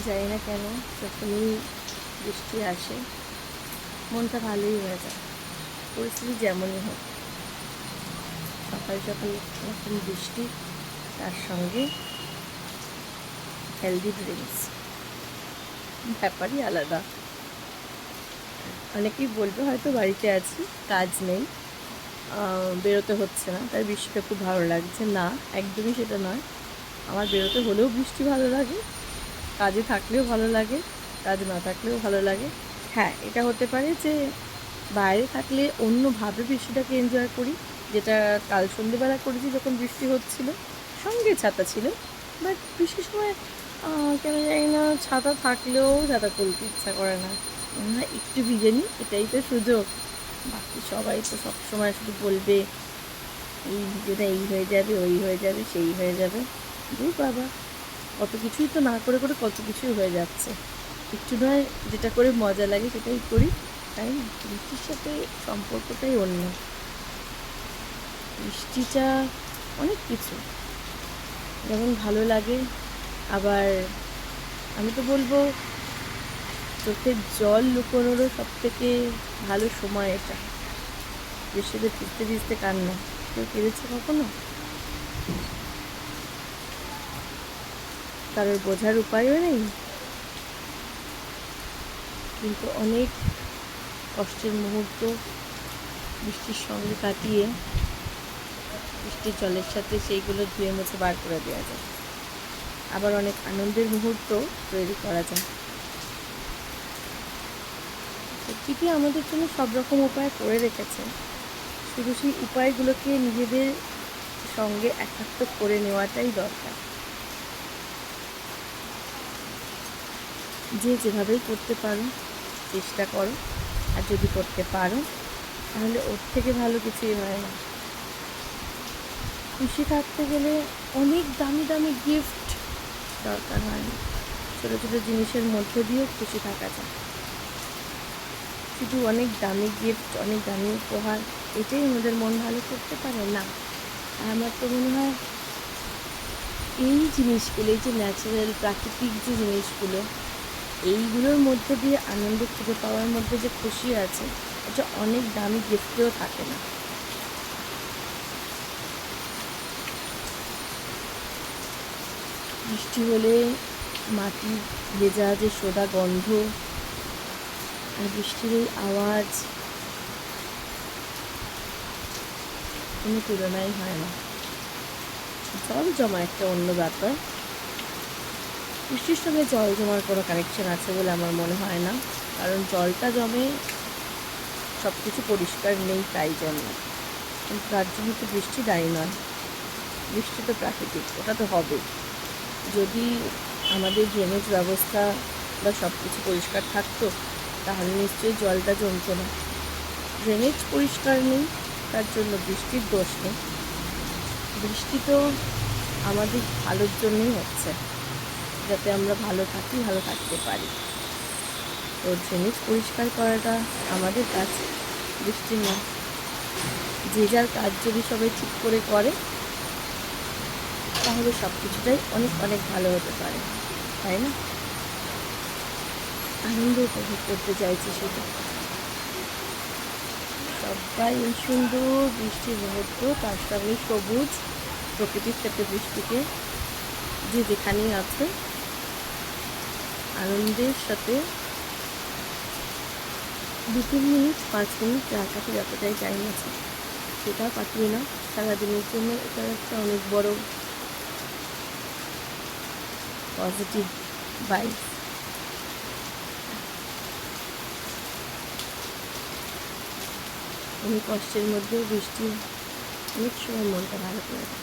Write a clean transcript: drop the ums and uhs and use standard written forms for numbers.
জানি না কেন যখনই বৃষ্টি আসে মনটা ভালোই হয়ে যায়, পরিস্থিতি যেমনই হোক। সকাল সকাল এরকম বৃষ্টি, তার সঙ্গে হেলদি ড্রিঙ্কস, ব্যাপারই আলাদা। অনেকেই বলবে হয়তো বাড়িতে আছি, কাজ নেই, বেরোতে হচ্ছে না, তাই বৃষ্টিটা খুব ভালো লাগছে। না, একদমই সেটা নয়। আমার বেরোতে হলেও বৃষ্টি ভালো লাগে, কাজে থাকলেও ভালো লাগে, কাজ না থাকলেও ভালো লাগে। হ্যাঁ, এটা হতে পারে যে বাইরে থাকলে অন্যভাবে বৃষ্টিটাকে এনজয় করি, যেটা কাল সন্ধ্যেবেলা করেছি যখন বৃষ্টি হচ্ছিল, সঙ্গে ছাতা ছিল। বাট বৃষ্টির সময় কেন জানি না ছাতা থাকলেও ছাতা তুলতে ইচ্ছা করে না, মনে হয় একটু ভিজে নিই, এটাই তো সুযোগ। বাকি সবাই তো সবসময় শুধু বলবে এই ভিজে না এই হয়ে যাবে, ওই হয়ে যাবে, সেই হয়ে যাবে। দূর বাবা, কত কিছুই তো না করে করে কত কিছুই হয়ে যাচ্ছে। একটু নয় যেটা করে মজা লাগে সেটাই করি, তাই না? বৃষ্টির সাথে সম্পর্কটাই অন্য। বৃষ্টিটা অনেক কিছু, যেমন ভালো লাগে, আবার আমি তো বলবো চোখের জল লুকোনোরও সব থেকে ভালো সময় এটা। বৃষ্টিতে ভিজতে ভিজতে কান্না, কেউ কেঁদেছে কখনো? কারোর বোঝার উপায়ও নেই, কিন্তু অনেক কষ্টের মুহূর্ত বৃষ্টির সঙ্গে কাটিয়ে বৃষ্টির জলের সাথে সেইগুলো ধুয়ে মুছে বার করে দেওয়া যায়। আবার অনেক আনন্দের মুহূর্ত তৈরি করা যায়। প্রকৃতি আমাদের জন্য সব রকম উপায় করে রেখেছে, শুধু সেই উপায়গুলোকে নিজেদের সঙ্গে একাত্ম করে নেওয়াটাই দরকার। যে যেভাবেই করতে পারো চেষ্টা করো, আর যদি করতে পারো তাহলে ওর থেকে ভালো কিছুই হয় না। খুশি থাকতে গেলে অনেক দামি দামি গিফট দরকার হয় না, ছোটো ছোটো জিনিসের মধ্যে দিয়েও খুশি থাকা যায়। শুধু অনেক দামি গিফট, অনেক দামি উপহার, এটাই আমাদের মন ভালো করতে পারে না। আর আমার তো মনে হয় এই জিনিসগুলো, এই যে ন্যাচারাল প্রাকৃতিক যে জিনিসগুলো, এইগুলোর মধ্যে দিয়ে আনন্দ খুঁজে পাওয়ার মধ্যে যে খুশি আছে, এটা অনেক দামি গিফটেও থাকে না। বৃষ্টি হলে মাটির ভেজা যে সোদা গন্ধ আর বৃষ্টির এই আওয়াজ, কোনো তুলনাই হয় না। জল জমা একটা অন্য ব্যাপার। বৃষ্টির সঙ্গে জল জমার কোনো কানেকশন আছে বলে আমার মনে হয় না, কারণ জলটা জমে সব কিছু পরিষ্কার নেই তাই জন্য। কিন্তু তার জন্য তো বৃষ্টি দায়ী নয়, বৃষ্টি তো প্রাকৃতিক, ওটা তো হবে। যদি আমাদের ড্রেনেজ ব্যবস্থা বা সব কিছু পরিষ্কার থাকতো তাহলে নিশ্চয়ই জলটা জমতো না। ড্রেনেজ পরিষ্কার নেই, তার জন্য বৃষ্টির দোষ নেই। বৃষ্টি তো আমাদের ভালোর জন্যই হচ্ছে, যাতে আমরা ভালো থাকি, ভালো থাকতে পারি। তো ড্রেনেজ পরিষ্কার করাটা আমাদের কাজ, বৃষ্টির না। যে যার কাজ যদি সবাই ঠিক করে করে তাহলে সব কিছুটাই অনেক অনেক ভালো হতে পারে, তাই না? আনন্দ উপভোগ করতে চাইছি সেটা। সবাই এই সুন্দর বৃষ্টির মুহূর্ত, তার সঙ্গে সবুজ প্রকৃতির সাথে বৃষ্টিকে যে যেখানেই আছে আনন্দের সাথে 2-3 মিনিট 5 মিনিট যার কাছে যতটাই টাইম আছে সেটা কাটিয়ে না। সারাদিনের জন্য এটা একটা অনেক বড় পজিটিভ ভাইব। অনেক কষ্টের মধ্যেও বৃষ্টি অনেক সময় মনটা ভালো করে দেয়।